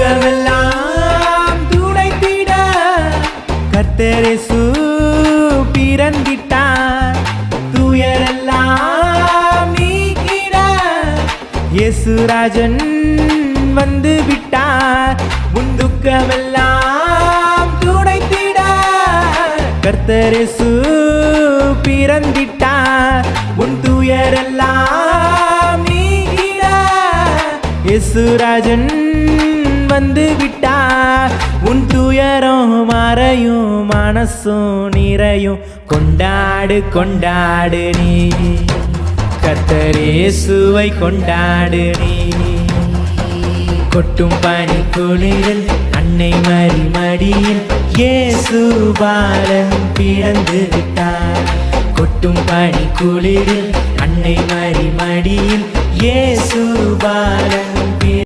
துக்கமெல்லாம் துடைத்திட கர்த்தர் இயேசு பிறந்திட்டார். துயரெல்லாம் நீக்கிட இயேசு ராஜன் வந்து விட்டார். உன் துக்கமெல்லாம் துடைத்திட கர்த்தர் இயேசு பிறந்திட்டார். உன் துயரெல்லாம் நீக்கிட இயேசு ராஜன் வந்து விட்டார். உன் துயரம் மறையும் மனசும் நிறையும் கொண்டாடு கொண்டாடு நீ கர்த்தர் இயேசுவை கொண்டாடு நீ. கொட்டும் பனி குளிரில் அன்னை மரி மடியில் இயேசு பாலன் பிறந்து விட்டார். கொட்டும் பனி குளிரில் அன்னை மரி மடியில் இயேசு பாலன்